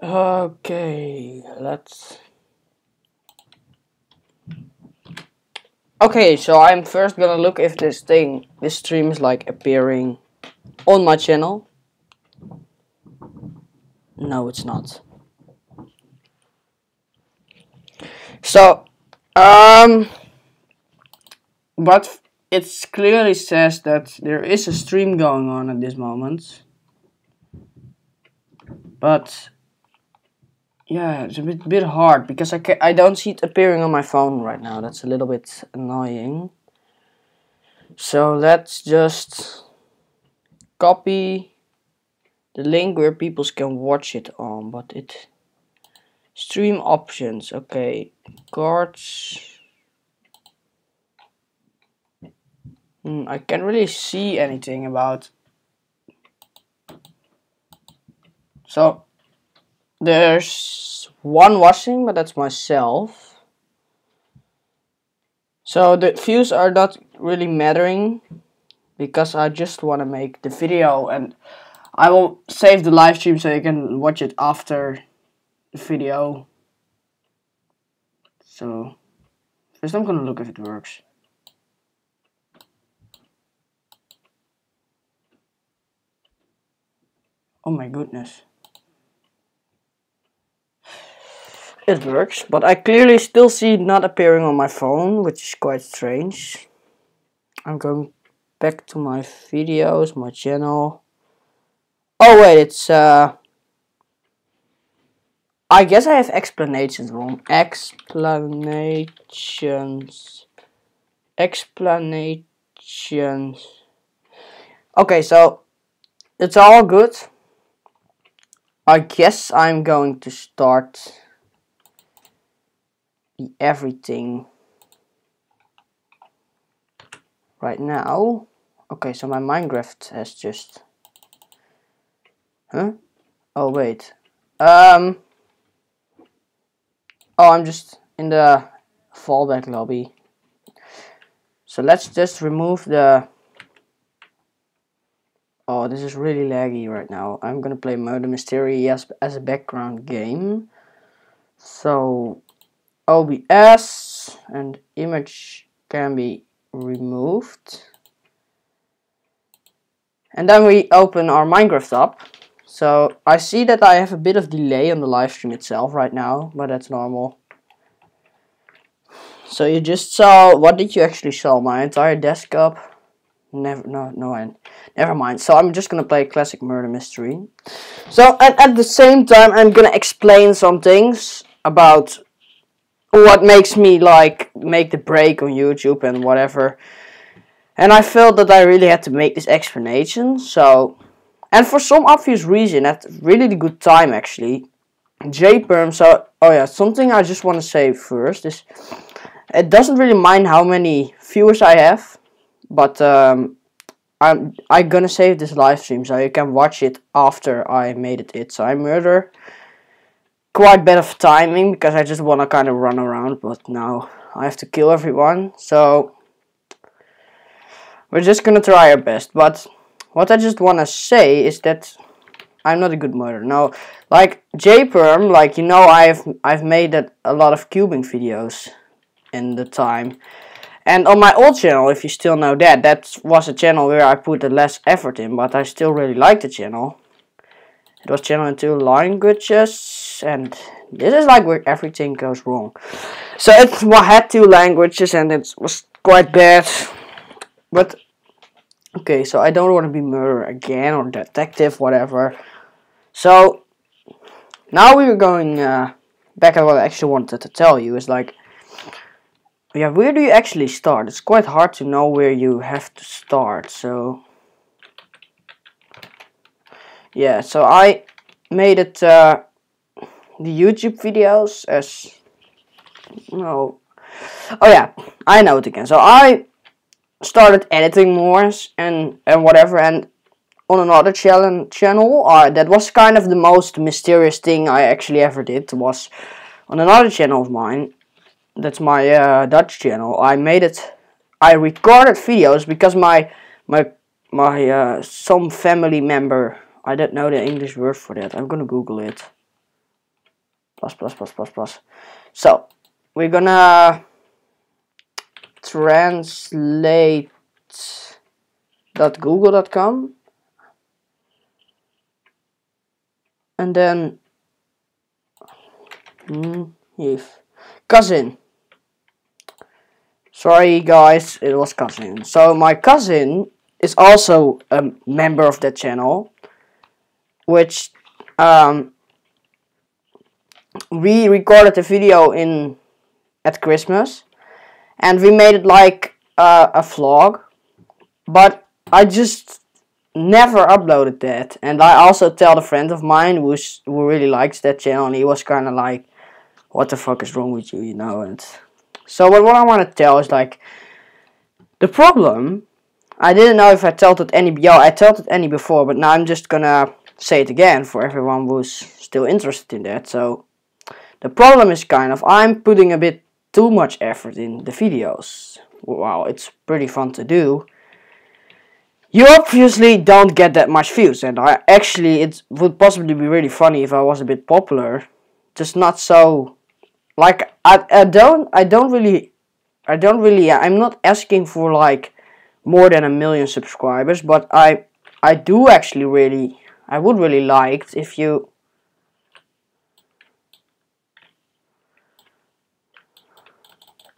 Okay, let's. Okay, so I'm first gonna look if this stream is like appearing on my channel. No, it's not. So, but it clearly says that there is a stream going on at this moment. But yeah, it's a bit hard because I don't see it appearing on my phone right now. That's a little bit annoying. So let's just copy the link where people can watch it on, but it stream options. Okay, cards. I can't really see anything about. So there's one watching, but that's myself. So the views are not really mattering because I just want to make the video, and I will save the live stream so you can watch it after the video. So first I'm gonna look if it works. Oh my goodness. It works, but I clearly still see it not appearing on my phone, which is quite strange. I'm going back to my videos, my channel. Oh wait, it's I guess I have explanations wrong. Explanations. Okay, so it's all good. I guess I'm going to start everything right now. Okay, so my Minecraft has just... Huh? Oh, wait. Oh, I'm just in the fallback lobby. So let's just remove the... Oh, this is really laggy right now. I'm gonna play Murder Mystery as a background game. So OBS and image can be removed. And then we open our Minecraft up. So I see that I have a bit of delay on the live stream itself right now, but that's normal. So you just saw, what did you actually saw? My entire desktop? Never mind. So I'm just gonna play classic murder mystery. So at the same time I'm gonna explain some things about what makes me like make the break on YouTube and whatever. And I felt that I really had to make this explanation. So, and for some obvious reason, at really good time actually, JPerm. So, oh yeah, something I just want to say first is, it doesn't really mind how many viewers I have, but I'm gonna save this live stream so you can watch it after I made it. So I murder quite bad of timing because I just want to kind of run around, but now I have to kill everyone. So we're just gonna try our best. But what I just want to say is that I'm not a good murderer. No, like JPerm, like you know, I've made a lot of cubing videos in the time. And on my old channel, if you still know that was a channel where I put the less effort in, but I still really like the channel. It was channel in 2 languages, and this is like where everything goes wrong. So it had 2 languages, and it was quite bad. But okay, so I don't want to be murderer again or detective, whatever. So now we're going back at what I actually wanted to tell you. Is like, yeah, where do you actually start? It's quite hard to know where you have to start. So yeah, so I made it the YouTube videos as no. Oh yeah, I know it again. So I started editing more and whatever, and on another channel that was kind of the most mysterious thing I actually ever did, was on another channel of mine. That's my Dutch channel. I recorded videos because my some family member, I don't know the English word for that, I'm gonna Google it. plus plus plus plus plus. So we're gonna translate .google.com and then if cousin. Sorry guys, it was cousin. So my cousin is also a member of that channel, which we recorded a video at Christmas, and we made it like a vlog, but I just never uploaded that. And I also told a friend of mine who really likes that channel, and he was kind of like, what the fuck is wrong with you, you know? And so what I want to tell is like, the problem, I didn't know if I told it any before, but now I'm just gonna say it again for everyone who's still interested in that. So the problem is kind of, I'm putting a bit too much effort in the videos. Wow, it's pretty fun to do. You obviously don't get that much views, and it would possibly be really funny if I was a bit popular, just not so, like, I'm not asking for like more than 1 million subscribers, but I would really like if you,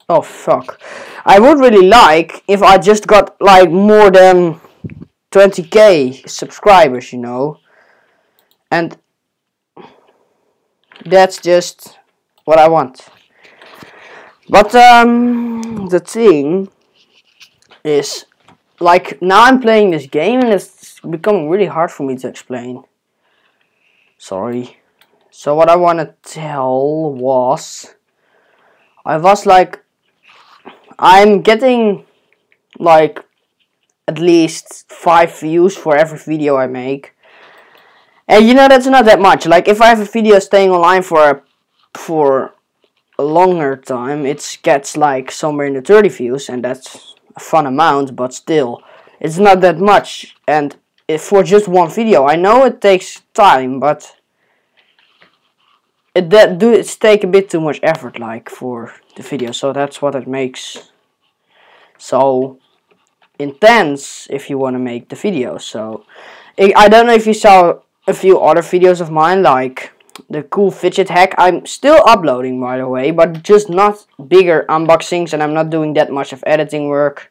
oh fuck, I would really like if I just got like more than 20k subscribers, you know, and that's just what I want. But the thing is, like, now I'm playing this game and it's becoming really hard for me to explain. Sorry. So what I want to tell was, I'm getting like at least 5 views for every video I make. And you know, that's not that much. Like, if I have a video staying online for a longer time, it gets like somewhere in the 30 views, and that's a fun amount, but still, it's not that much. And for just one video, I know it takes time, but it's take a bit too much effort, like, for the video. So that's what it makes so intense if you want to make the video. So I don't know if you saw a few other videos of mine, like the cool fidget hack. I'm still uploading, by the way, but just not bigger unboxings, and I'm not doing that much of editing work.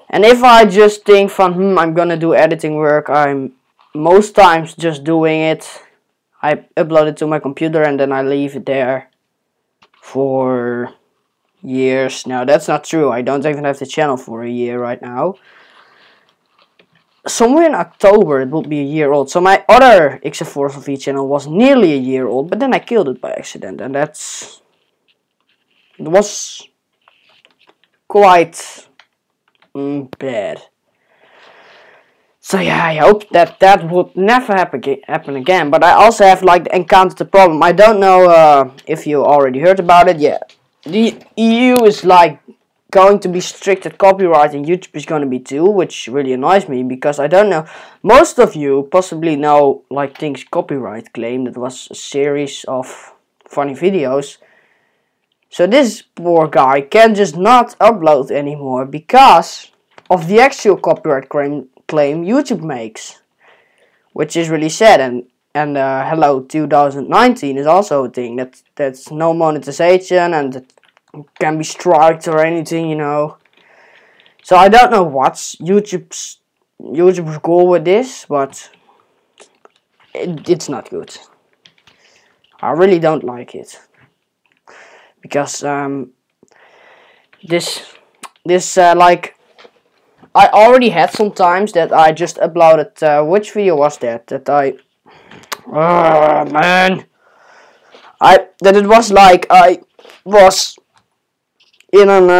And if I just think from I'm gonna do editing work, I'm most times just doing it. I upload it to my computer and then I leave it there for years. Now that's not true. I don't even have the channel for a year right now. Somewhere in October it will be a year old. So my other XF4SLV channel was nearly a year old, but then I killed it by accident, and it was quite bad. So yeah, I hope that would never happen again. But I also have like encountered the problem. I don't know if you already heard about it. Yeah, the EU is like going to be strict at copyright, and YouTube is going to be too, which really annoys me, because I don't know, most of you possibly know like Things Copyright Claim. That was a series of funny videos. So this poor guy can just not upload anymore because of the actual copyright claim YouTube makes, which is really sad. And Hello 2019 is also a thing that's no monetization, and that can be striked or anything, you know. So I don't know what's YouTube's goal with this, but it's not good. I really don't like it, because this like, I already had some times that I just uploaded, which video was that I, man, that it was like I was in an,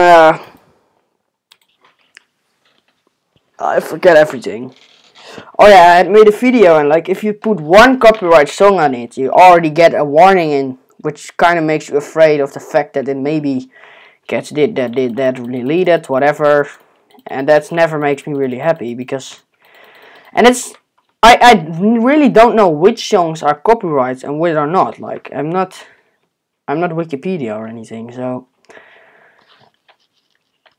I forget everything. Oh yeah, I had made a video, and like, if you put one copyright song on it, you already get a warning in, which kind of makes you afraid of the fact that it maybe gets deleted, whatever. And that never makes me really happy, because, and I really don't know which songs are copyrights and which are not. Like, I'm not I'm not Wikipedia or anything, so.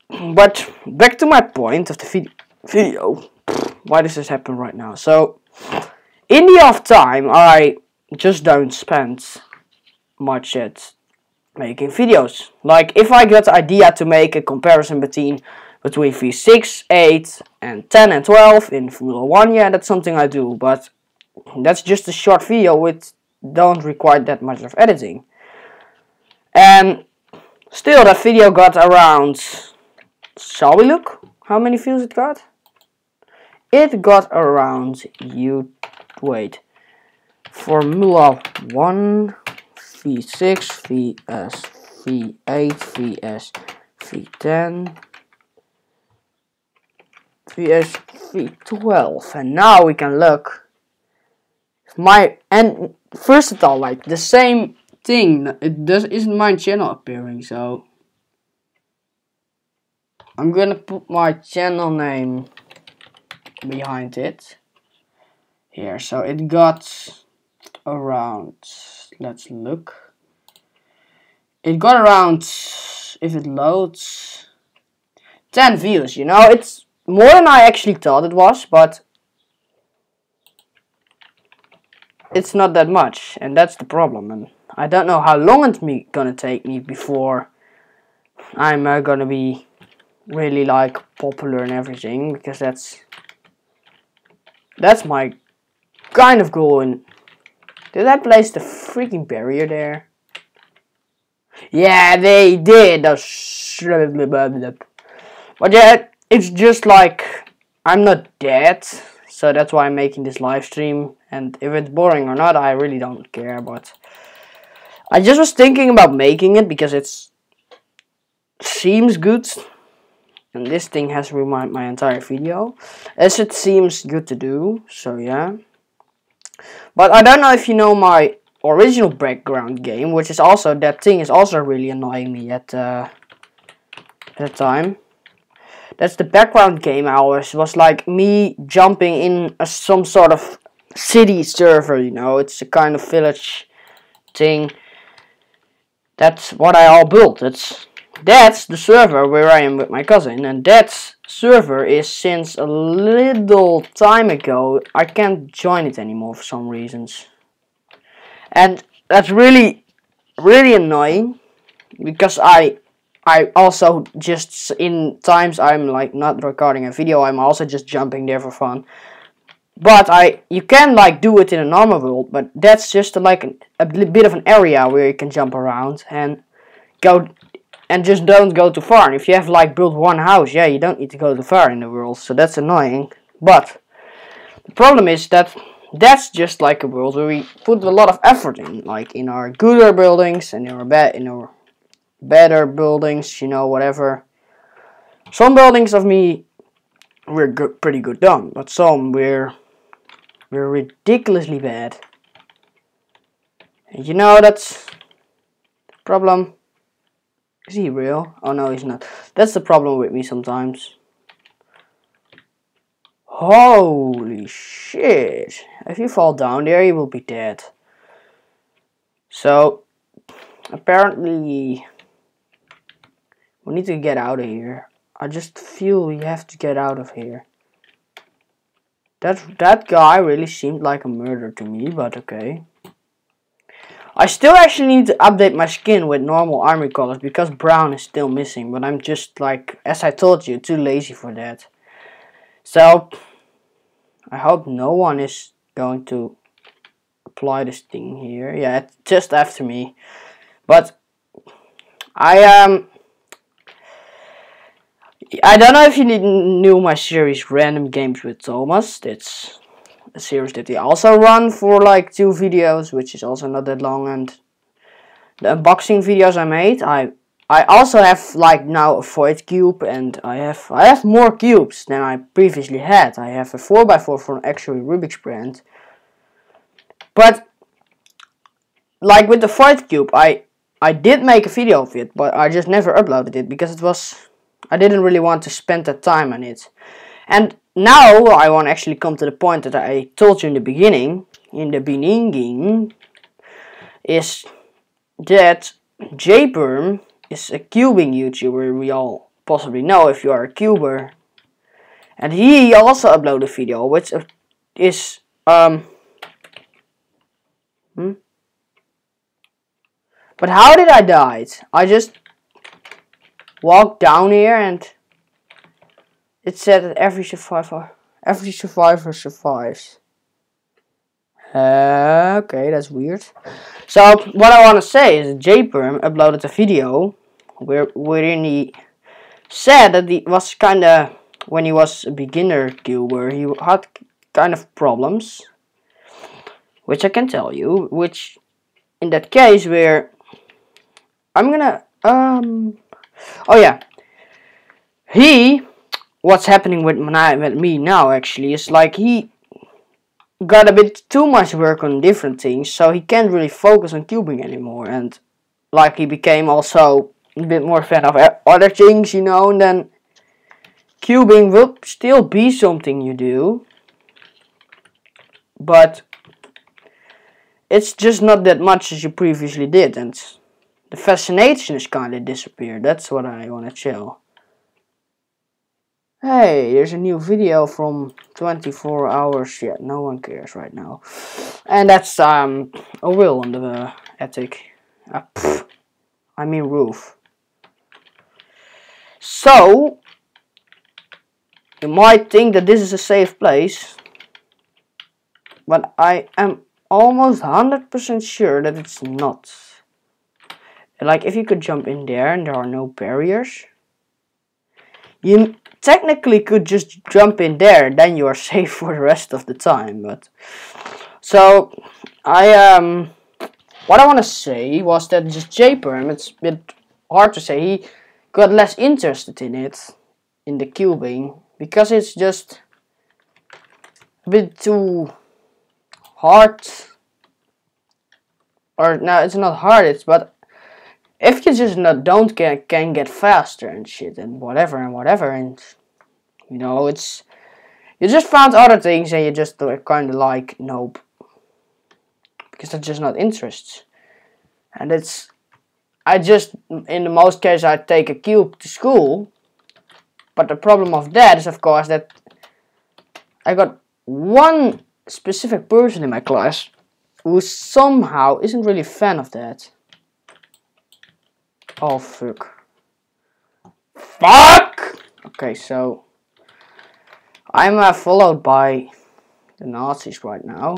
But back to my point of the video. Why does this happen right now? So, in the off time, I just don't spend much at making videos. Like, if I got the idea to make a comparison between V6, 8, and 10 and 12 in Formula 1, yeah, that's something I do, but that's just a short video which don't require that much of editing. And still, that video got around, shall we look how many views it got? It got around, Formula 1, V6, VS, V8, VS, V10, VS, V12, and now we can look. And first of all, like the same thing, isn't my channel appearing, so I'm gonna put my channel name behind it here. So it got around, let's look, it got around, if it loads, 10 views. You know, it's more than I actually thought it was, but it's not that much, and that's the problem. And I don't know how long it's gonna take me before I'm gonna be really like popular and everything, because that's my kind of goal. And did I place the freaking barrier there? Yeah, they did. But yeah, it's just like I'm not dead, so that's why I'm making this live stream. And if it's boring or not, I really don't care. But I just was thinking about making it because it seems good. And this thing has reminded my entire video, as it seems good to do, so yeah. But I don't know if you know my original background game, which is also, that thing is also really annoying me at that time. That's the background game was like me jumping in some sort of city server, you know, it's a kind of village thing. That's what I all built. That's the server where I am with my cousin, and that server is, since a little time ago, I can't join it anymore for some reasons. And that's really, really annoying, because I also just, in times I'm like not recording a video, I'm also just jumping there for fun. But you can like do it in a normal world, but that's just like a bit of an area where you can jump around and go. And just don't go too far. And if you have like built one house, yeah, you don't need to go too far in the world. So that's annoying. But the problem is that that's just like a world where we put a lot of effort in, like in our gooder buildings and in our better buildings, you know, whatever. Some buildings of me we're pretty good done, but some we're ridiculously bad. And you know, that's the problem. Is he real? Oh no, he's not. That's the problem with me sometimes. Holy shit. If you fall down there, you will be dead. So, apparently, we need to get out of here. I just feel we have to get out of here. That guy really seemed like a murderer to me, but okay. I still actually need to update my skin with normal army colors, because brown is still missing, but I'm just like, as I told you, too lazy for that. So, I hope no one is going to apply this thing here. Yeah, it's just after me. But, I don't know if you knew my series Random Games with Thomas. It's a series that we also run for like 2 videos, which is also not that long. And the unboxing videos I made, I also have like now a void cube, and I have more cubes than I previously had. I have a 4x4 from actually Rubik's brand. But like with the void cube, I did make a video of it, but I just never uploaded it because I didn't really want to spend that time on it. And now I want to actually come to the point that I told you in the beginning, is that Jperm is a cubing YouTuber we all possibly know if you are a cuber. And he also uploaded a video which is But how did I die? I just walked down here and it said that every survivor survives. Okay, that's weird. So what I want to say is Jperm uploaded a video wherein he said that he was kinda, when he was a beginner cuber, he had kind of problems, which I can tell you, which in that case where I'm gonna oh yeah, what's happening with me now actually is like he got a bit too much work on different things, so he can't really focus on cubing anymore, and like he became also a bit more fan of other things, you know, and then cubing will still be something you do, but it's just not that much as you previously did, and the fascination is kinda disappeared. That's what I wanna chill. Hey, there's a new video from 24 hours. Yeah, no one cares right now. And that's a will on the attic. I mean roof. So you might think that this is a safe place, but I am almost 100% sure that it's not. Like if you could jump in there and there are no barriers, you technically could just jump in there, then you are safe for the rest of the time. But so what I want to say was that just Jperm, it's a bit hard to say, he got less interested in it, in the cubing, because it's just a bit too hard. Or no, it's not hard, it's but if you just don't can get faster and shit and whatever and you know, it's, you just found other things and you just kind of like nope, because that's just not interest. And it's, I just, in the most cases I take a cube to school, but the problem of that is of course that I got one specific person in my class who somehow isn't really a fan of that. Oh fuck. Fuck! Okay, so I'm followed by the Nazis right now.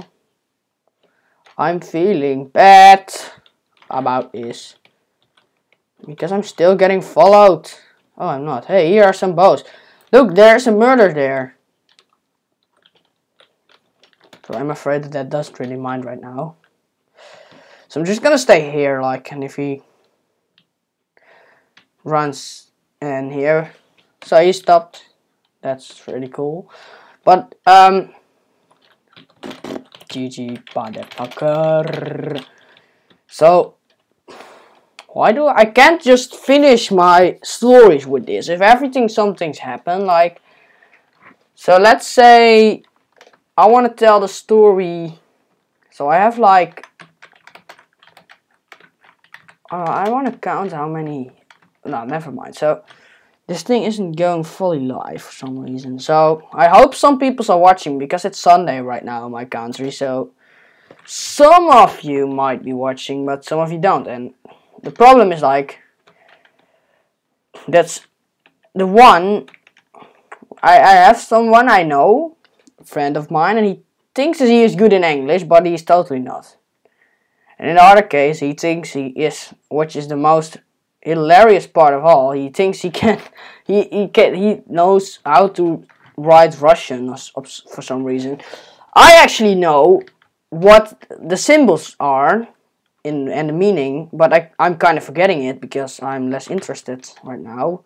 I'm feeling bad about this, because I'm still getting followed. Oh, I'm not. Hey, here are some bows. Look, there's a murder there. So I'm afraid that doesn't really mind right now. So I'm just gonna stay here, like, and if he runs in here, so he stopped. That's really cool. But GG motherfucker. So why do I can't just finish my stories with this? If something's happened, like, so let's say I want to tell the story. So I have like I want to count how many. No, never mind. So this thing isn't going fully live for some reason. So I hope some people are watching, because it's Sunday right now in my country. So some of you might be watching, but some of you don't. And the problem is like, that's the one. I have someone I know, a friend of mine, and he thinks that he is good in English, but he's totally not. And in the other case, he thinks he is, which is the most hilarious part of all. He thinks he can, he knows how to write Russian for some reason. I actually know what the symbols are and the meaning, but I'm kind of forgetting it because I'm less interested right now.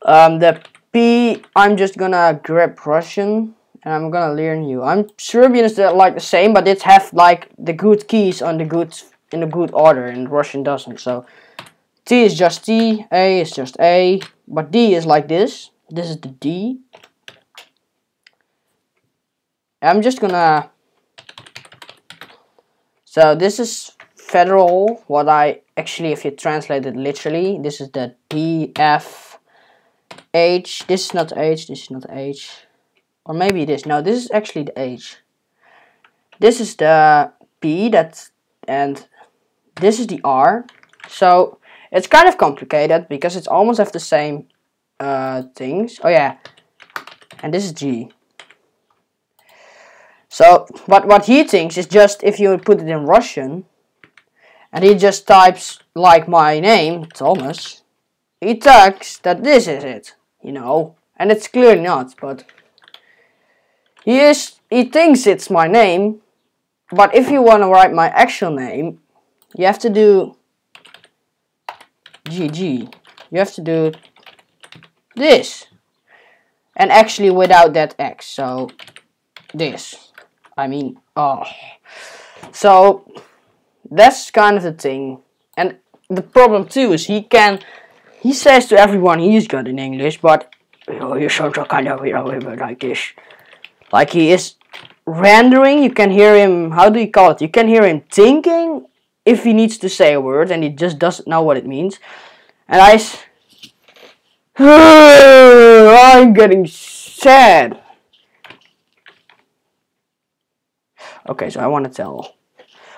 The P, I'm just gonna grab Russian and I'm gonna learn you. I'm Serbian is like the same, but it have like the good keys on the good in the good order, and Russian doesn't. So T is just T, A is just A, but D is like this. This is the D. I'm just gonna. So this is federal. What I actually, if you translate it literally, this is the D, F, H. This is not H, this is not H. Or maybe it is. No, this is actually the H. This is the P, and this is the R. So it's kind of complicated because it's almost have the same things. Oh yeah. And this is G. So what he thinks is just if you put it in Russian and he just types like my name, Thomas, he thinks that this is it, you know. And it's clearly not, but he thinks it's my name. But if you want to write my actual name, you have to do GG. You have to do this. And actually without that X, so this. I mean, oh. So that's kind of the thing. And the problem too is he says to everyone he's good in English, but you sound so kind of like this. Like he is rendering, you can hear him, how do you call it? You can hear him thinking if he needs to say a word and he just doesn't know what it means. And I'm getting sad. Okay, so I want to tell.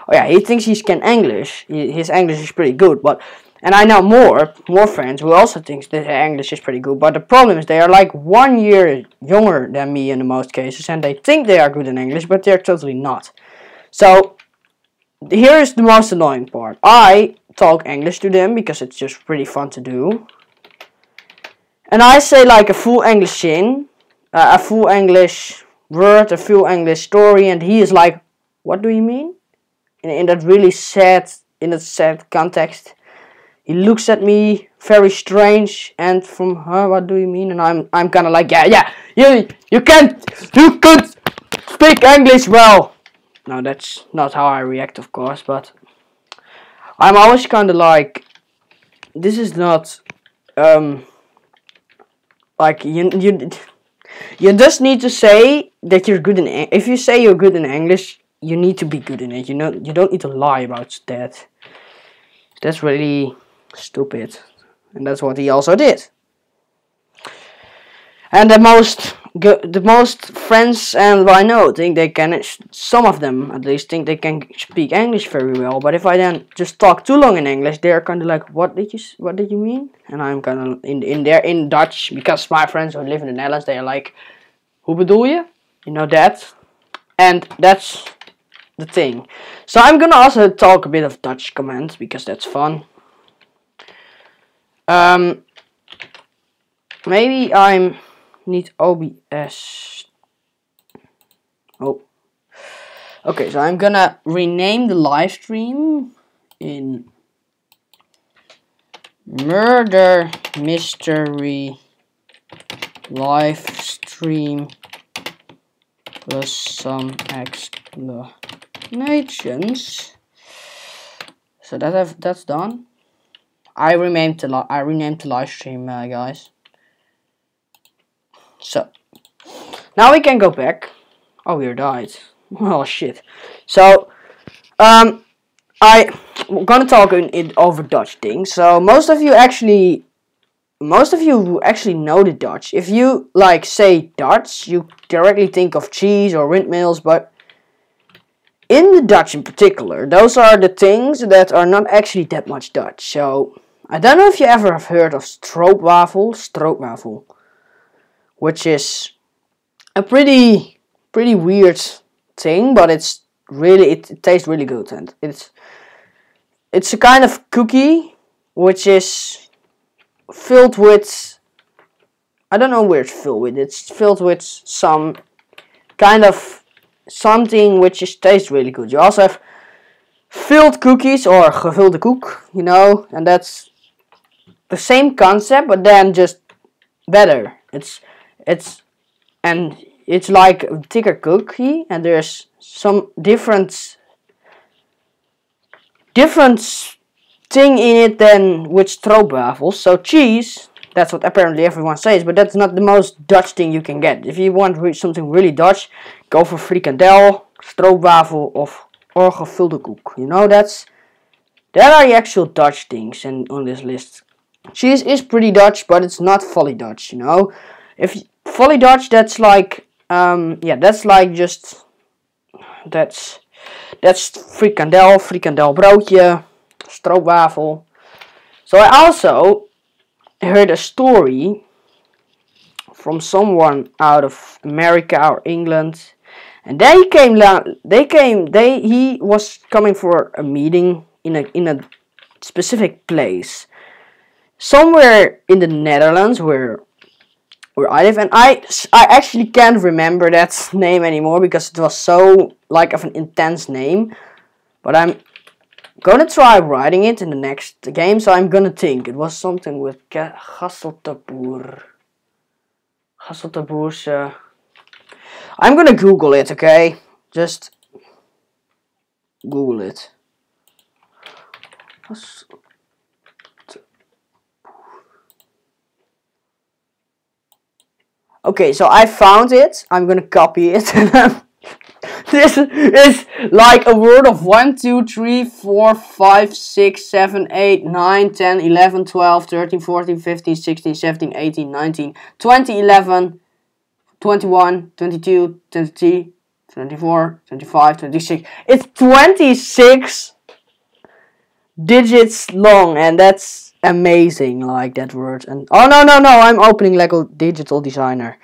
Oh yeah, he thinks he can English. His English is pretty good, but and I know more friends who also think that English is pretty good. But the problem is they are like 1 year younger than me in the most cases, and they think they are good in English, but they're totally not. So here is the most annoying part. I talk English to them because it's just pretty fun to do. And I say like a full English thing, a full English word, a full English story, and he is like, what do you mean? In that really sad, context. He looks at me very strange and from her, what do you mean? And I'm kind of like, yeah, you could speak English well. No, that's not how I react, of course, but I'm always kind of like, this is not, like, you just need to say that you're good in, if you say you're good in English, you need to be good in it, you know, you don't need to lie about that. That's really stupid, and that's what he also did. And the most friends and I know think they can, some of them at least think they can speak English very well. But if I then just talk too long in English, they're kind of like, what did you mean? And I'm kind of in Dutch, because my friends who live in the Netherlands, they are like, hoe bedoel je? You know that, and that's the thing. So I'm gonna also talk a bit of Dutch commands because that's fun. Maybe I'm need OBS. Oh, okay. So I'm gonna rename the live stream in Murder Mystery Live Stream plus some explanations. So that's done. I renamed the live stream, guys. So now we can go back. Oh, we died. Oh shit. So I'm gonna talk in over Dutch things. So most of you who actually know the Dutch, if you like say Dutch, you directly think of cheese or windmills, but in the Dutch in particular, those are the things that are not actually that much Dutch. So I don't know if you ever have heard of stroopwafel, which is a pretty weird thing, but it's really, it tastes really good, and it's a kind of cookie which is filled with, I don't know where it's filled with. It's filled with some kind of something which tastes really good. You also have filled cookies or gevulde koek, you know, and that's the same concept, but then just better. It's like a thicker cookie, and there's some different thing in it than with stroopwafels. So cheese, that's what apparently everyone says, but that's not the most Dutch thing you can get. If you want something really Dutch, go for frikandel, stroopwafel or gevulde koek. You know, that's That are the actual Dutch things and on this list. Cheese is pretty Dutch, but it's not fully Dutch, you know. If fully Dutch, that's like yeah, that's like just that's frikandel broodje, stroopwafel. So I also heard a story from someone out of America or England, and he was coming for a meeting in a specific place, somewhere in the Netherlands where I live, and I actually can't remember that name anymore because it was so like of an intense name, but I'm gonna try writing it in the next game, so I'm gonna think. It was something with Hasselteboer. Hasselteboerse. I'm gonna Google it, okay? Just Google it. Okay, so I found it. I'm gonna copy it. This is like a word of 1, 2, 3, 4, 5, 6, 7, 8, 9, 10, 11, 12, 13, 14, 15, 16, 17, 18, 19, 20, 11, 21, 22, 23, 24, 25, 26. It's 26 digits long, and that's amazing, like that word. And oh no, I'm opening Lego Digital Designer.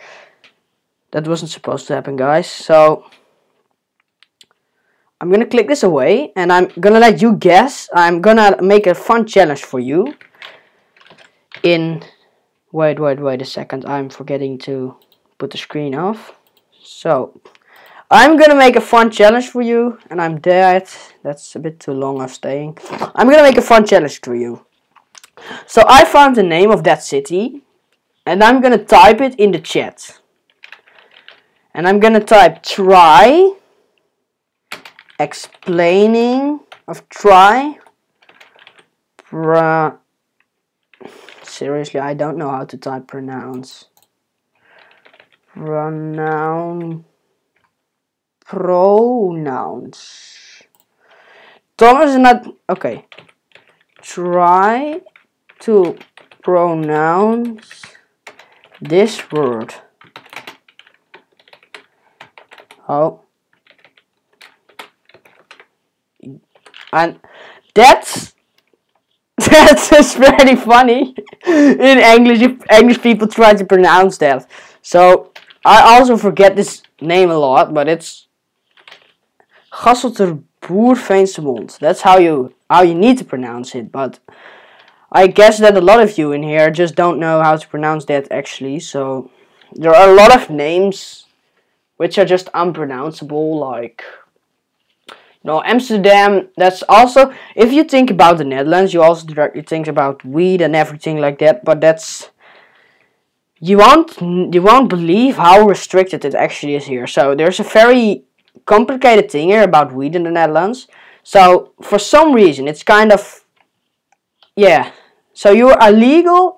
That wasn't supposed to happen, guys. So I'm gonna click this away, and I'm gonna let you guess. I'm gonna make a fun challenge for you. Wait a second. I'm forgetting to put the screen off. So I'm gonna make a fun challenge for you, and I'm dead. That's a bit too long of staying. I'm gonna make a fun challenge for you. So I found the name of that city, and I'm gonna type it in the chat. And I'm gonna type try explaining of try. Seriously, I don't know how to type pronouns. Pronouns. Thomas is not okay. Try to pronounce this word. Oh. And that's just very funny in English if English people try to pronounce that. So I also forget this name a lot, but it's Gasselterboer-Veensemond. That's how you need to pronounce it, but I guess that a lot of you in here just don't know how to pronounce that actually. So there are a lot of names which are just unpronounceable, like Amsterdam. That's also, if you think about the Netherlands, you also directly think about weed and everything like that, but that's, you won't believe how restricted it actually is here. So there's a very complicated thing here about weed in the Netherlands. So for some reason it's kind of, yeah, so you are legal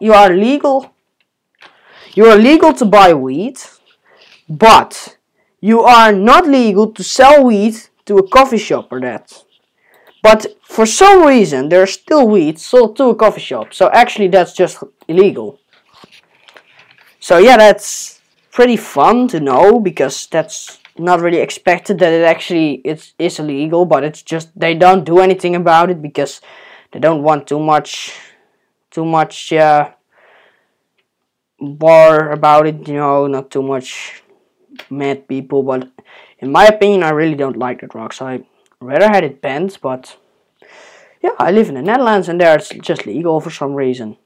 to buy weed, but you are not legal to sell weed to a coffee shop or that. But for some reason there's still weed sold to a coffee shop. So actually that's just illegal. So yeah, that's pretty fun to know, because that's not really expected that it actually is illegal, but it's just they don't do anything about it because they don't want too much bar about it, not too much mad people. But in my opinion, I really don't like the drugs. I rather had it banned, but yeah, I live in the Netherlands and there it's just legal for some reason.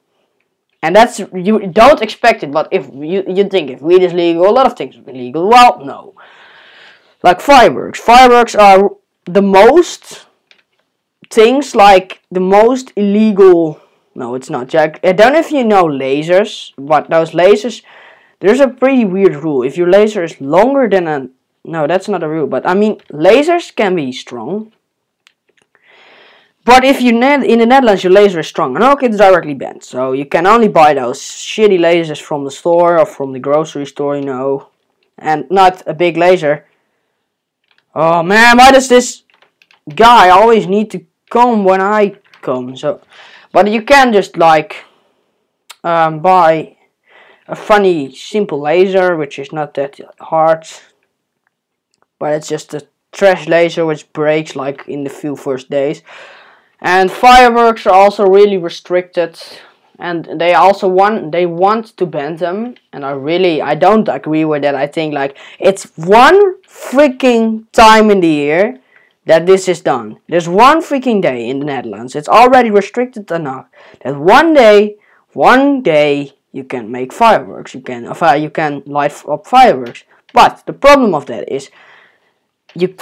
And that's, you don't expect it, but if you think if weed is legal, a lot of things are illegal. Well, no. Like fireworks. Fireworks are the most things, like the most illegal. No, it's not, Jack. I don't know if you know lasers, but those lasers, there's a pretty weird rule. If your laser is longer than a... No, that's not a rule, but I mean, lasers can be strong. But if in the Netherlands your laser is strong, and okay, it's directly banned. So you can only buy those shitty lasers from the store or from the grocery store, and not a big laser. Oh man, why does this guy always need to come when I come. So, but you can just like buy a funny simple laser, which is not that hard, but it's just a trash laser which breaks like in the few first days. And fireworks are also really restricted, and they want to ban them, and I don't agree with that. I think like it's one freaking time in the year that this is done. There's one freaking day in the Netherlands. It's already restricted enough that one day you can make fireworks. You can light up fireworks. But the problem of that is you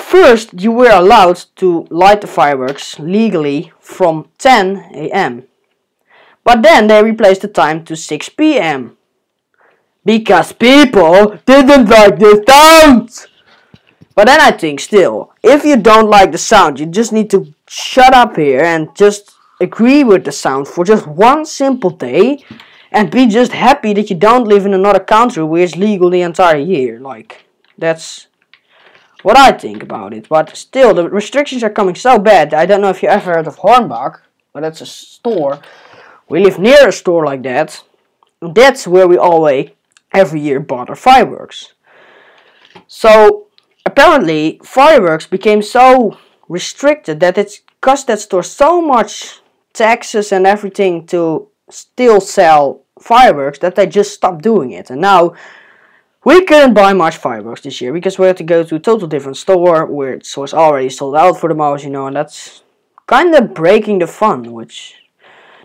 were allowed to light the fireworks legally from 10 a.m. But then they replaced the time to 6 p.m. because people didn't like the sound. But then I think still, if you don't like the sound, you just need to shut up here and just agree with the sound for just one simple day and be just happy that you don't live in another country where it's legal the entire year. Like, that's what I think about it. But still, the restrictions are coming so bad. I don't know if you ever heard of Hornbach, but that's a store. We live near a store like that. And that's where we always, every year, bought our fireworks. So, apparently, fireworks became so restricted that it cost that store so much taxes and everything to still sell fireworks that they just stopped doing it. And now we couldn't buy much fireworks this year because we had to go to a total different store where it was already sold out for the most, you know, and that's kind of breaking the fun, which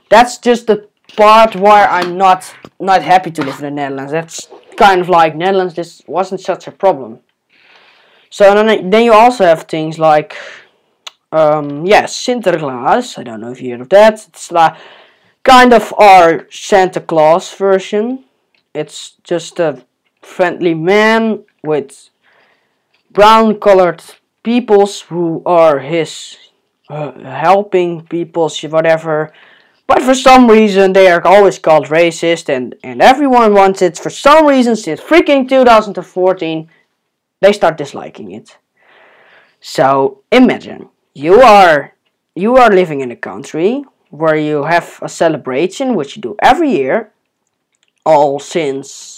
that's just the part where I'm not happy to live in the Netherlands. That's kind of like Netherlands, this wasn't such a problem. So then you also have things like Sinterklaas. I don't know if you heard of that. It's like kind of our Santa Claus version. It's just a friendly man with brown colored peoples who are his helping peoples, whatever. But for some reason they are always called racist, and everyone wants it. For some reason since freaking 2014 they start disliking it. So imagine you are living in a country where you have a celebration which you do every year, all since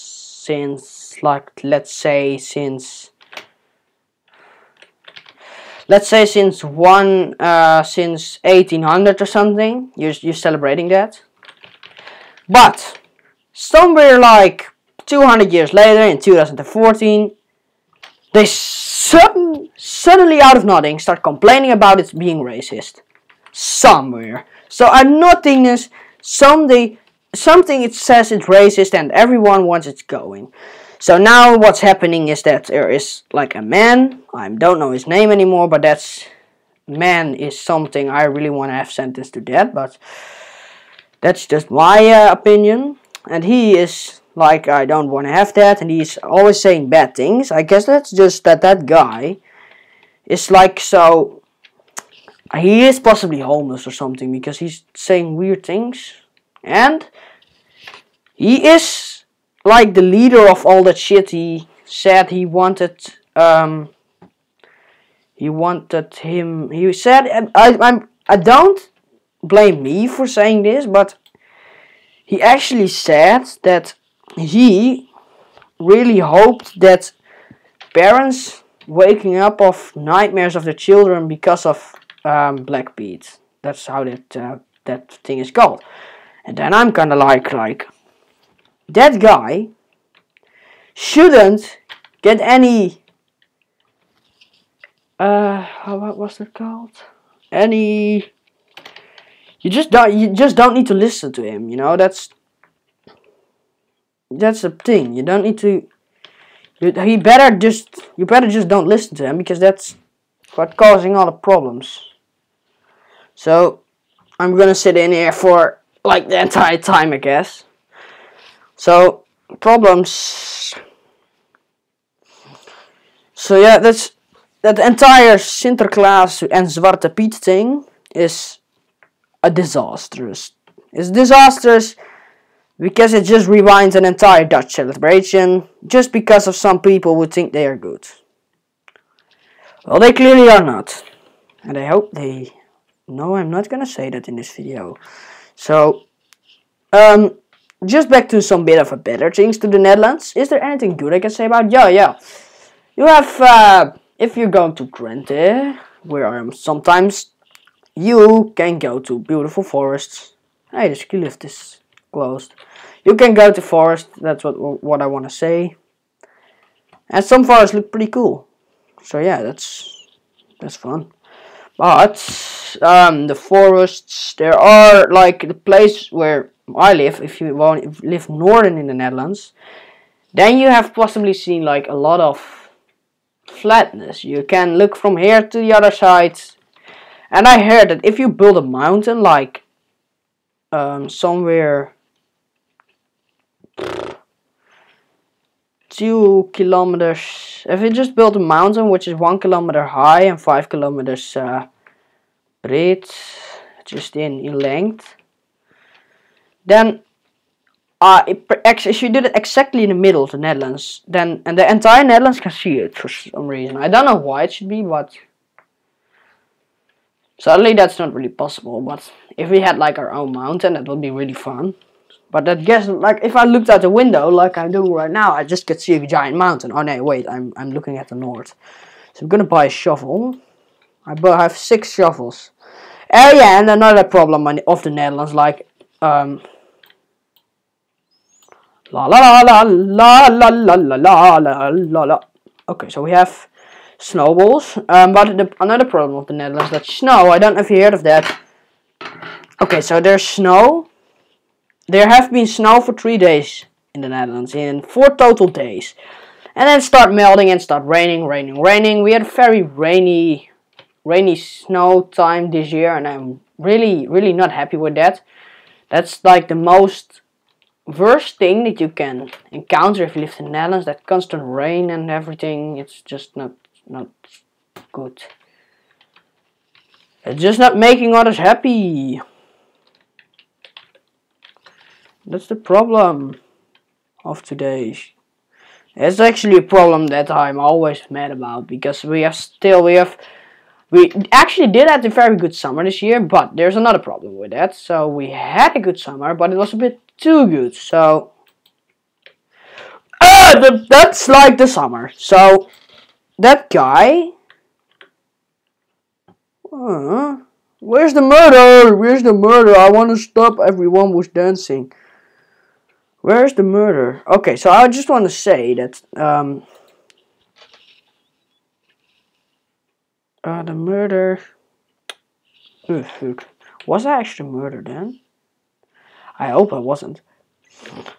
like let's say since 1800 or something. You're celebrating that. But somewhere like 200 years later, in 2014, they suddenly out of nothing start complaining about it being racist. Somewhere. So I'm noting this. Something it says it's racist and everyone wants it going. So now what's happening is that there is like a man. I don't know his name anymore, but that's man is something I really want to have sentenced to death. But that's just my opinion. And he is like, I don't want to have that, and he's always saying bad things. I guess that's just that guy is like, so he is possibly homeless or something because he's saying weird things, and he is like the leader of all that shit. He said he wanted said, I don't blame me for saying this, but he actually said that he really hoped that parents waking up of nightmares of their children because of Black Pete. That's how that thing is called. And then I'm kind of like that guy shouldn't get any what was that called? You just don't need to listen to him, you know. That's the thing. You don't need to. You better just don't listen to him, because that's what causing all the problems. So I'm gonna sit in here for like the entire time, I guess. So problems. So yeah, that entire Sinterklaas and Zwarte Piet thing is disastrous. It's disastrous because it just rewinds an entire Dutch celebration just because of some people who think they are good. Well, they clearly are not. And I hope they No, I'm not gonna say that in this video. So, just back to some bit of a better things to the Netherlands. Is there anything good I can say about? Yeah. You have, if you're going to Drenthe, where I am sometimes, you can go to beautiful forests. Hey, the ski lift is closed. You can go to forest. That's what I want to say. And some forests look pretty cool. So yeah, that's fun. But the forests, there are like the place where I live. If you live northern in the Netherlands, then you have possibly seen like a lot of flatness. You can look from here to the other side. And I heard that if you build a mountain like somewhere 2 kilometers, if you just build a mountain which is 1 kilometer high and 5 kilometers breed, just in length, then if you did it exactly in the middle of the Netherlands, then and the entire Netherlands can see it for some reason. I don't know why it should be, but sadly that's not really possible. But if we had like our own mountain, that would be really fun. But I guess like if I looked out the window like I'm doing right now, I just could see a giant mountain. Oh no, wait, I'm looking at the north. So I'm gonna buy a shovel. I have 6 shovels. Oh yeah, and another problem of the Netherlands, like la la la la la la la la la la la. Okay, so we have snowballs. But another problem of the Netherlands, that snow. I don't know if you heard of that. Okay, so there's snow. There have been snow for 3 days in the Netherlands, in 4 total days, and then start melting and start raining. We had a very rainy snow time this year, and I'm really not happy with that. That's like the most worst thing that you can encounter if you live in the Netherlands. That constant rain and everything. It's just not good. It's just not making others happy. That's the problem of today. It's actually a problem that I'm always mad about, because we actually did have a very good summer this year, but there's another problem with that. So we had a good summer, but it was a bit too good. So that's like the summer. So that guy, where's the murder? Where's the murder? I want to stop. Everyone was dancing. Where's the murder? Okay, so I just want to say that the murder. Was I actually murdered then? I hope I wasn't.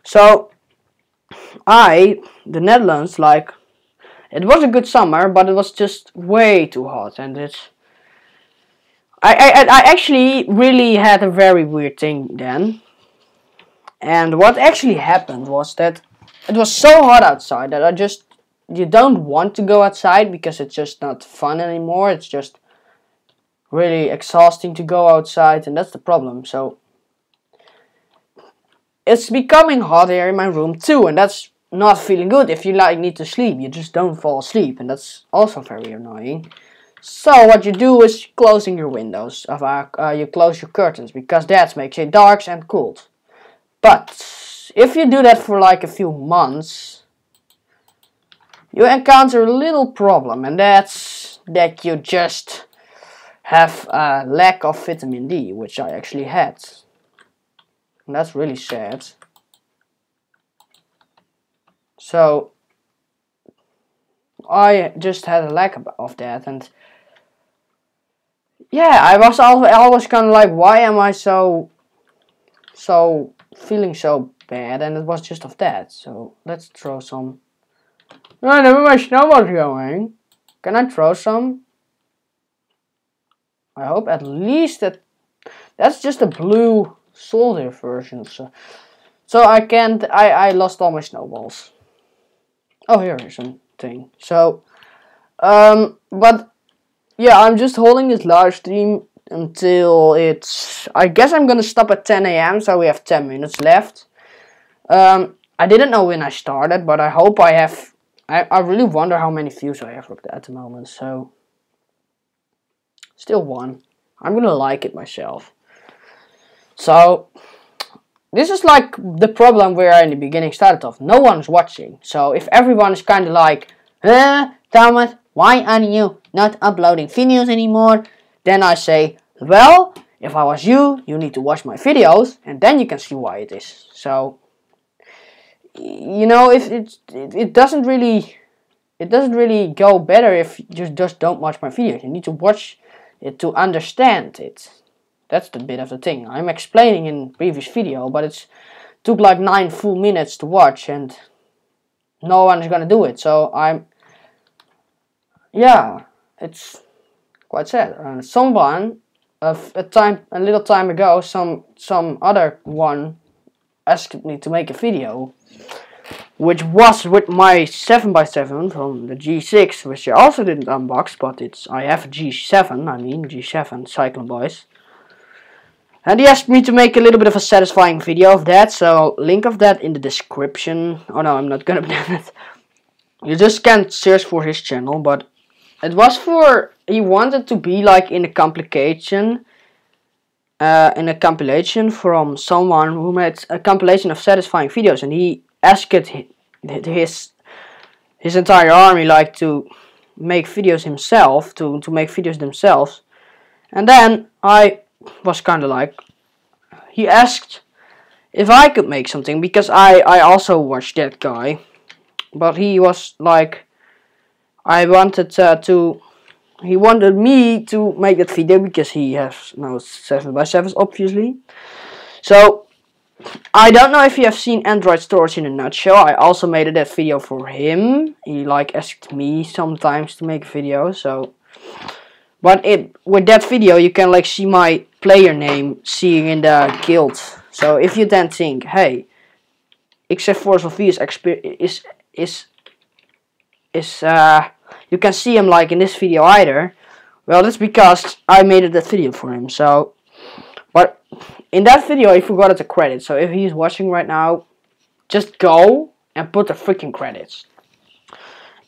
So the Netherlands, like, it was a good summer, but it was just way too hot, and I actually really had a very weird thing then. And what actually happened was that it was so hot outside that you don't want to go outside, because it's just not fun anymore. It's just really exhausting to go outside, and that's the problem. So it's becoming hot here in my room too, and that's not feeling good. If you like need to sleep, you just don't fall asleep, and that's also very annoying. So what you do is closing your windows, you close your curtains, because that makes it dark and cold. But if you do that for like a few months, you encounter a little problem, and that's that you just have a lack of vitamin D, which I actually had. And that's really sad. So I just had a lack of that, and yeah, I was always kind of like, why am I so feeling so bad? And it was just of that. So let's throw some. Oh, never my snowball's going. Can I throw some? I hope at least that's just a blue soldier version. So I can't. I lost all my snowballs. Oh, here is something. So, but yeah, I'm just holding this live stream until I guess I'm gonna stop at 10 a.m. So we have 10 minutes left. I didn't know when I started, but I hope I have. I really wonder how many views I have at the moment. So still one. I'm gonna like it myself. So this is like the problem where I in the beginning started off. No one's watching. So if everyone is kind of like, Thomas, why are you not uploading videos anymore? Then I say, well, if I was you, you need to watch my videos, and then you can see why it is. So, you know, if it doesn't really go better if you just don't watch my videos. You need to watch it to understand it. That's the bit of the thing. I'm explaining in previous video, but it took like 9 full minutes to watch, and no one is gonna do it. So yeah, it's quite sad. Someone a little time ago, some other one asked me to make a video, which was with my 7x7 from the G6, which I also didn't unbox, but I have a G7 Cyclone Boys. And he asked me to make a little bit of a satisfying video of that, so link of that in the description. Oh no, I'm not gonna do that. You just can't search for his channel, but it was he wanted to be like in a compilation from someone who made a compilation of satisfying videos, and he asked his entire army like to make videos himself, to make videos themselves. And then I was kind of like, he asked if I could make something, because I also watched that guy, but he was like, he wanted me to make that video because he has now 7x7s obviously. So I don't know if you have seen Android Storage in a nutshell. I also made that video for him. He like asked me sometimes to make a video, so but with that video you can like see my player name seeing in the guild. So if you then think, hey, XF4SV is you can see him like in this video either, well, that's because I made that video for him. So, but in that video I forgot the credits, so if he's watching right now, just go and put the freaking credits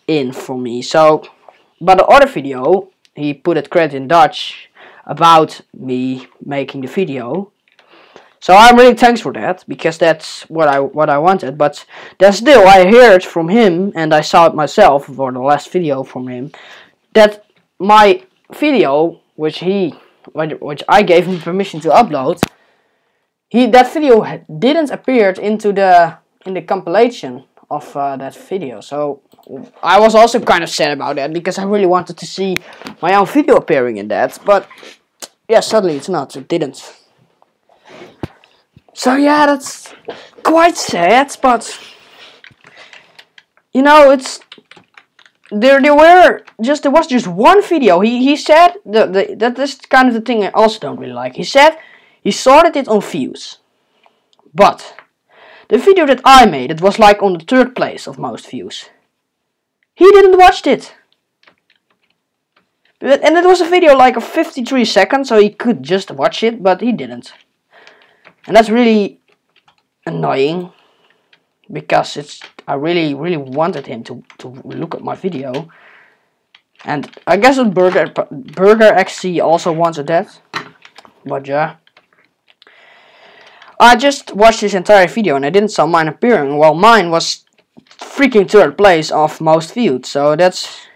in for me. So, but the other video, he put a credit in Dutch about me making the video. So I'm really thanks for that, because that's what I wanted. But then still, I heard from him, and I saw it myself for the last video from him, that my video, which I gave him permission to upload, that video didn't appear in the compilation of that video. So I was also kind of sad about that, because I really wanted to see my own video appearing in that. But yeah, suddenly it didn't. So yeah, that's quite sad, but you know, there was just one video. He said that this is kind of the thing I also don't really like. He said he sorted it on views, but the video that I made, it was like on the 3rd place of most views. He didn't watch it. And it was a video like of 53 seconds, so he could just watch it, but he didn't. And that's really annoying, because I really wanted him to look at my video. And I guess that Burger XC also wanted that. But yeah, I just watched his entire video and I didn't saw mine appearing. Well, mine was freaking 3rd place of most viewed. So that's,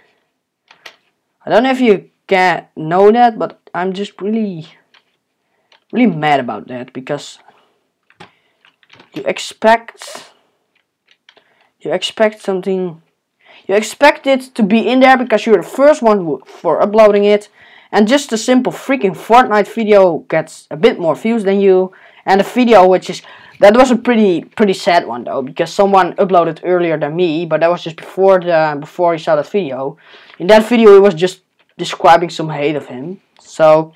I don't know if you can know that, but I'm just really mad about that, because you expect something, you expect it to be in there because you're the first one for uploading it, and just a simple freaking Fortnite video gets a bit more views than you, and a video that was a pretty sad one though, because someone uploaded earlier than me, but that was just before he saw that video. In that video he was just describing some hate of him. So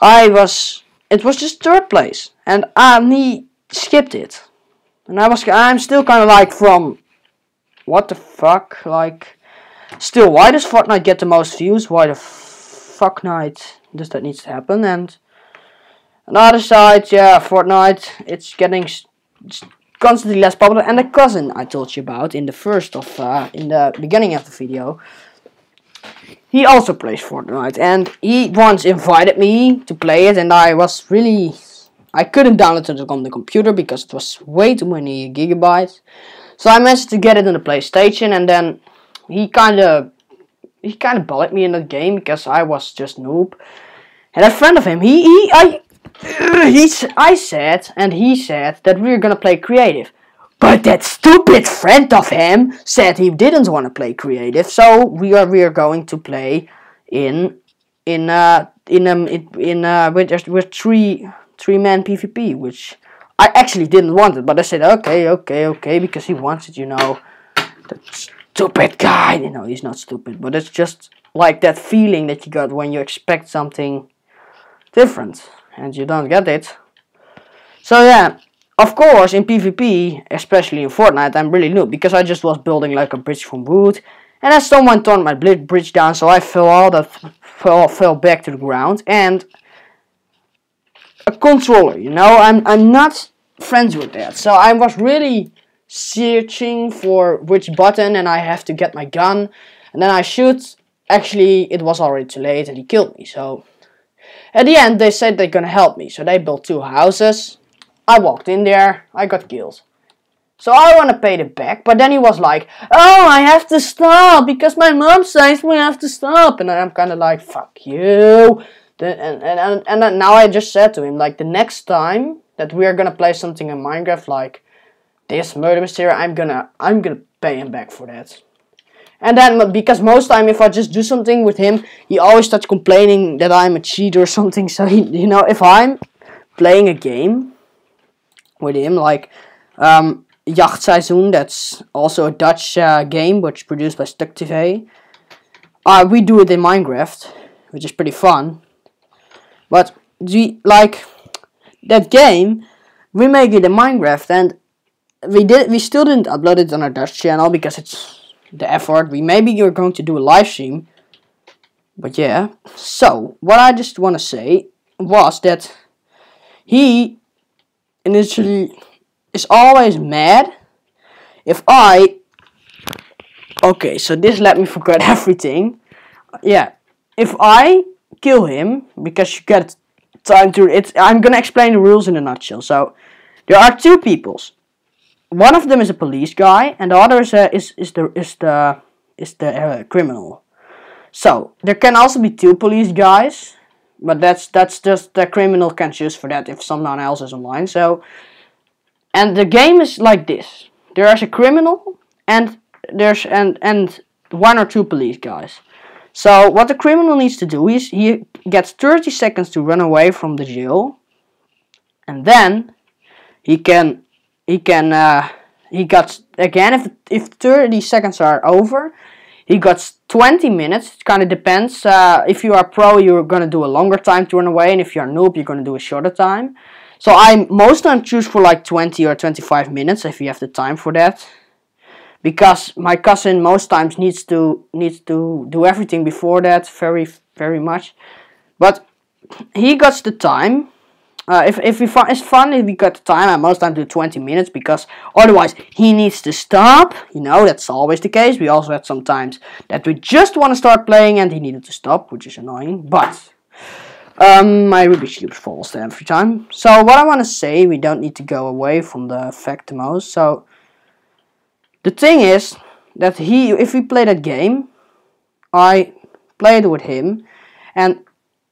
it was just 3rd place, and he skipped it, and I'm still kind of like, from what the fuck, like, still, why does Fortnite get the most views? Why the fuck night does that need to happen? And on the other side, yeah, Fortnite, it's getting constantly less popular. And the cousin I told you about in the beginning of the video, he also plays Fortnite, and he once invited me to play it, and I couldn't download it on the computer because it was way too many gigabytes. So I managed to get it on the PlayStation, and then he kind of bullied me in that game because I was just noob. And a friend of him, I said, and he said that we were gonna play creative. But that stupid friend of him said he didn't want to play creative, so we are going to play with three man PvP, which I actually didn't want it, but I said okay because he wants it, you know. That stupid guy, you know, he's not stupid, but it's just like that feeling that you got when you expect something different and you don't get it. So yeah. Of course, in PvP, especially in Fortnite, I'm really noob because I just was building like a bridge from wood, and then someone turned my bridge down, so I fell back to the ground. And a controller, you know, I'm not friends with that, so I was really searching for which button, and I have to get my gun, and then I shoot. Actually, it was already too late, and he killed me. So at the end, they said they're gonna help me, so they built 2 houses. I walked in there, I got killed. So I want to pay it back, but then he was like, oh, I have to stop, because my mom says we have to stop. And I'm kind of like, fuck you. And now I just said to him, like, the next time that we are going to play something in Minecraft, like this murder mystery, I'm gonna pay him back for that. And then, because most time if I just do something with him, he always starts complaining that I'm a cheat or something. So, you know, if I'm playing a game with him, like Jachtseizoen, that's also a Dutch game which is produced by StukTV. We do it in Minecraft, which is pretty fun. But that game, we make it in Minecraft, and we still didn't upload it on our Dutch channel because it's the effort. Maybe you're going to do a live stream, but yeah. So what I just want to say was that he initially is always mad if okay, so this let me forget everything. Yeah, if I kill him, because you get time to I'm gonna explain the rules in a nutshell. So there are 2 peoples. One of them is a police guy, and the other is the criminal. So there can also be 2 police guys, but that's just the criminal can choose for that if someone else is online. So, and the game is like this: there is a criminal, and there's and 1 or 2 police guys. So what the criminal needs to do is he gets 30 seconds to run away from the jail, and then he got again if 30 seconds are over, he got 20 minutes. It kind of depends. If you are pro, you're gonna do a longer time to run away, and if you're noob, you're gonna do a shorter time. So I most time choose for like 20 or 25 minutes if you have the time for that, because my cousin most times needs to do everything before that very much. But he got the time. If it's fun if we got the time, I most time do 20 minutes, because otherwise he needs to stop. You know, that's always the case. We also had some times that we just want to start playing and he needed to stop, which is annoying. But my Rubik's Cube falls every time. So what I want to say, we don't need to go away from the fact the most. So the thing is that if we play that game, I played with him, and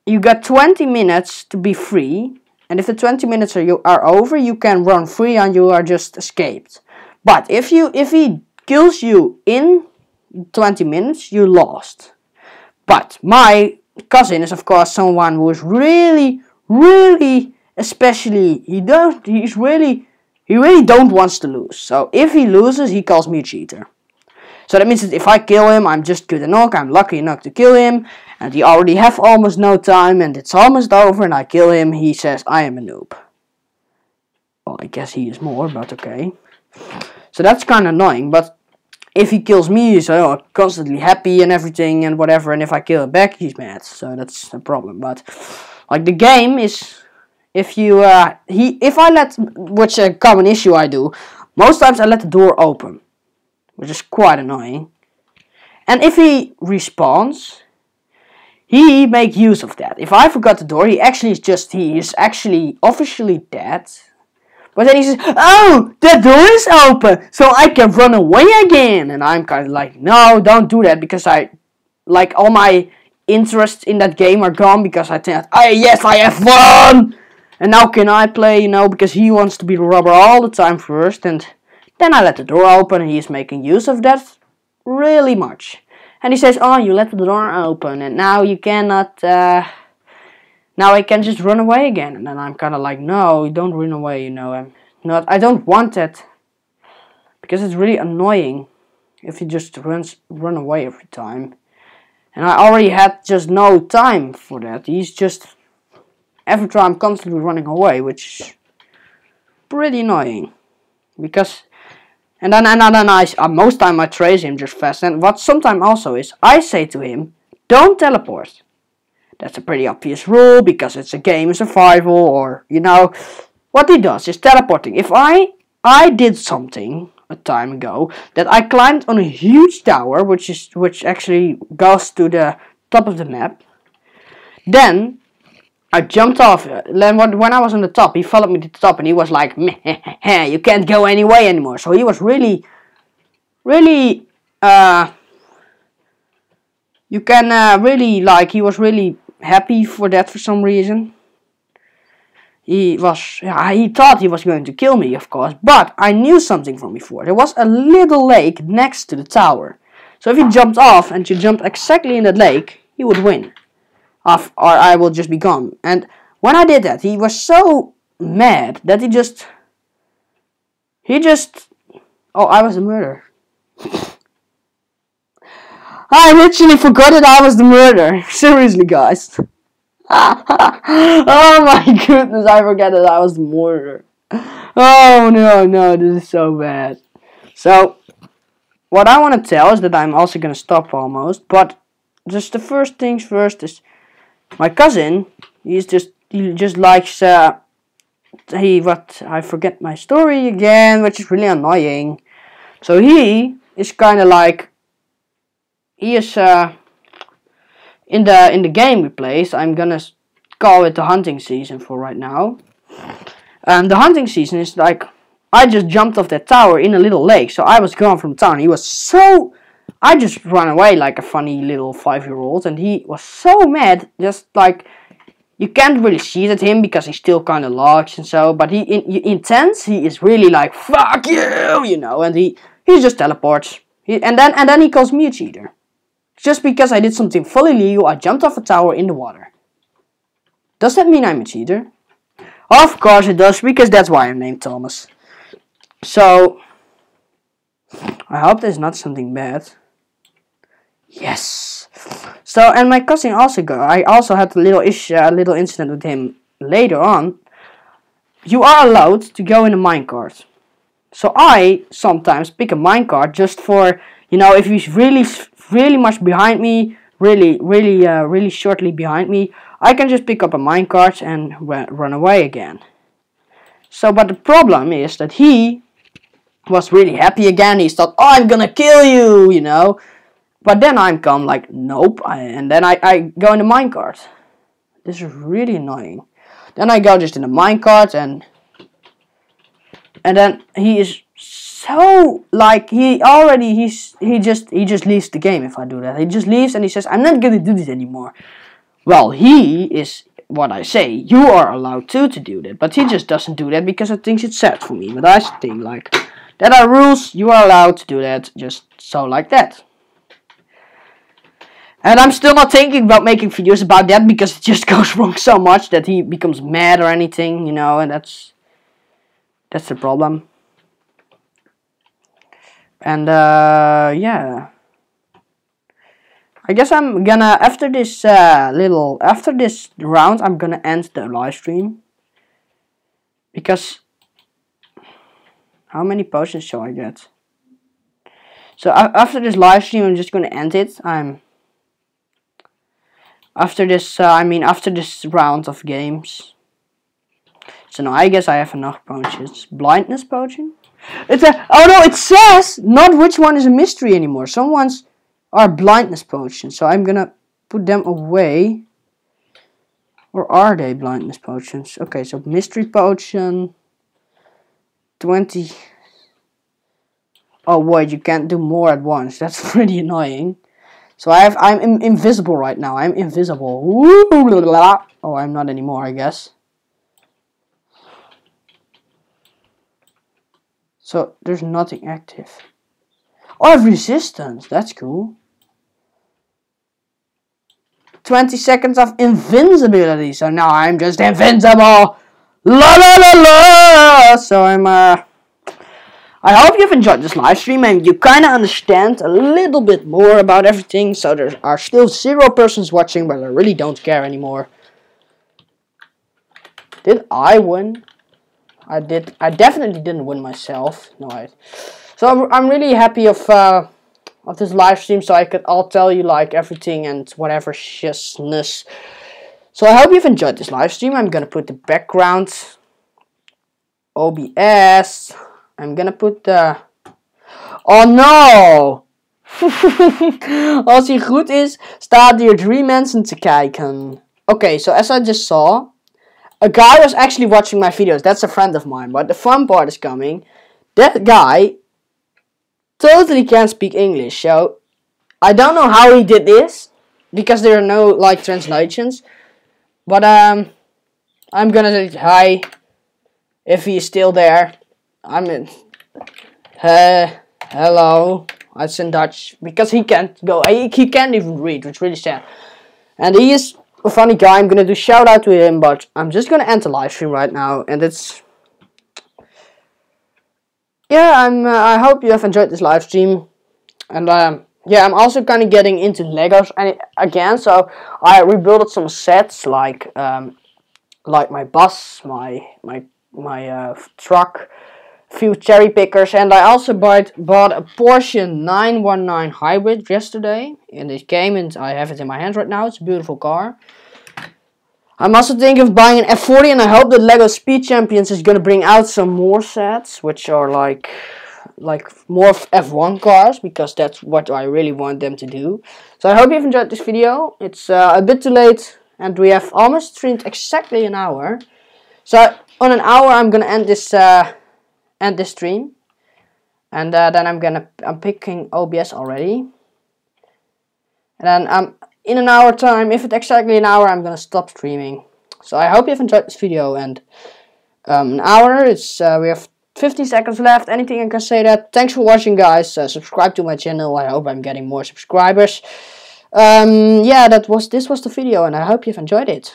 you got 20 minutes to be free. And if the 20 minutes are over, you can run free and you are just escaped. But if he kills you in 20 minutes, you lost. But my cousin is of course someone who is really, especially he really don't wants to lose. So if he loses, he calls me a cheater. So that means that if I kill him, I'm just good enough, I'm lucky enough to kill him, and he already have almost no time, and it's almost over, and I kill him, he says I am a noob. Well, I guess he is more, but okay. So that's kind of annoying, but if he kills me, he's constantly happy and everything and whatever, and if I kill him back, he's mad. So that's a problem. But like the game is, if I let, which a common issue I do, most times I let the door open, which is quite annoying. And if he respawns, he make use of that. If I forgot the door, he is actually officially dead. But then he says, "Oh, the door is open, so I can run away again." And I'm kind of like, "No, don't do that," because all my interest in that game are gone, because I think, yes, I have fun! And now can I play, because he wants to be the robber all the time first, and then I let the door open, and he's making use of that really much. And he says, "Oh, you let the door open, and now you cannot, now I can just run away again." And then I'm kind of like, "No, don't run away, I don't want that, because it's really annoying if he just run away every time. And I already had just no time for that. He's just every time constantly running away, which is pretty annoying. Because and then most time I trace him just fast. And what sometimes also is, I say to him, "Don't teleport." That's a pretty obvious rule, because it's a game of survival, or what he does is teleporting. If I did something a time ago that I climbed on a huge tower, which actually goes to the top of the map. Then I jumped off. Then when I was on the top, he followed me to the top, and he was like, "Meh, you can't go anyway anymore." So he was really, really, you can really he was really happy for that for some reason. He thought he was going to kill me, of course, but I knew something from before. There was a little lake next to the tower. So if he jumped off and you jumped exactly in that lake, he would win. Or I will just be gone. And when I did that, he was so mad that he just, oh, I was the murderer. I literally forgot that I was the murderer. Seriously, guys. Oh my goodness, I forgot that I was the murderer. Oh no, this is so bad. So, what I want to tell is that I'm also gonna stop almost, but just the first things first is, my cousin, he just likes, I forget my story again, which is really annoying. So he is kind of like, he is, in the game we play, so I'm gonna call it the hunting season for right now. And the hunting season is like, I just jumped off that tower in a little lake, so I was gone from town. He was so, I just ran away like a funny little 5-year-old, and he was so mad, just like, you can't really see it at him because he's still kind of large and so, but he intense, he is really like, "Fuck you," and he just teleports. And then he calls me a cheater. Just because I did something fully legal, I jumped off a tower in the water. Does that mean I'm a cheater? Of course it does, because that's why I'm named Thomas. So, I hope there's not something bad. Yes. So, and my cousin also I also had a little incident with him later on. You are allowed to go in a minecart. So I sometimes pick a minecart just for, if he's really much behind me, really shortly behind me, I can just pick up a minecart and run away again. So, but the problem is that he was really happy again. He thought, "Oh, I'm gonna kill you," But then I'm come like, "Nope," and then I go in the minecart. This is really annoying. Then I go just in the minecart, and then he is so like he just leaves the game if I do that. He just leaves and he says, "I'm not gonna do this anymore." Well, he is what I say. You are allowed to do that, but he just doesn't do that because he thinks it's sad for me. But I think like, there are rules. You are allowed to do that, just so like that. And I'm still not thinking about making videos about that because it just goes wrong so much that he becomes mad or anything, and that's the problem. And yeah, I guess I'm gonna, after this round, I'm gonna end the live stream, because how many potions shall I get? So after this live stream, I'm just gonna end it. After this round of games. So now I guess I have enough potions. Blindness potion? Oh no, it says not which one is a mystery anymore. Some ones are blindness potions. So I'm gonna put them away. Or are they blindness potions? Okay, so mystery potion. 20. Oh wait, you can't do more at once. That's pretty annoying. So I'm invisible right now. I'm invisible. Oh, I'm not anymore, I guess. So there's nothing active. Oh, I have resistance. That's cool. 20 seconds of invincibility. So now I'm just invincible. La la la la. So I hope you've enjoyed this live stream and you kind of understand a little bit more about everything. So there are still 0 persons watching, but I really don't care anymore. Did I win? I did. I definitely didn't win myself. No, So I'm really happy of this live stream, so I could all tell you like everything and whatever shizness. So I hope you've enjoyed this live stream. I'm gonna put the background, OBS. I'm gonna put the. Oh no! Als hij goed is, staat hier 3 mensen te kijken. Okay, so as I just saw, a guy was actually watching my videos. That's a friend of mine. But the fun part is coming. That guy totally can't speak English. So I don't know how he did this, because there are no like translations. But I'm gonna say hi if he is still there. I'm in. Hello. It's in Dutch because he can't go. He can't even read, which is really sad. And he is a funny guy. I'm gonna do shout out to him, but I'm just gonna end the live stream right now. And it's I hope you have enjoyed this live stream. And yeah, I'm also kind of getting into Legos again. So I rebuilt some sets like my bus, my truck, few cherry pickers, and I also bought a Porsche 919 hybrid yesterday, and it came and I have it in my hands right now. It's a beautiful car. I'm also thinking of buying an F40, and I hope that Lego Speed Champions is gonna bring out some more sets, which are like more F1 cars, because that's what I really want them to do. So I hope you've enjoyed this video. It's a bit too late, and we have almost streamed exactly an hour. So on an hour, I'm gonna end this stream, and then I'm picking OBS already, and then in an hour time, if it's exactly an hour, I'm gonna stop streaming. So I hope you've enjoyed this video, and an hour, it's we have 15 seconds left. Anything I can say that. Thanks for watching, guys. Subscribe to my channel. I hope I'm getting more subscribers. Yeah, this was the video, and I hope you've enjoyed it.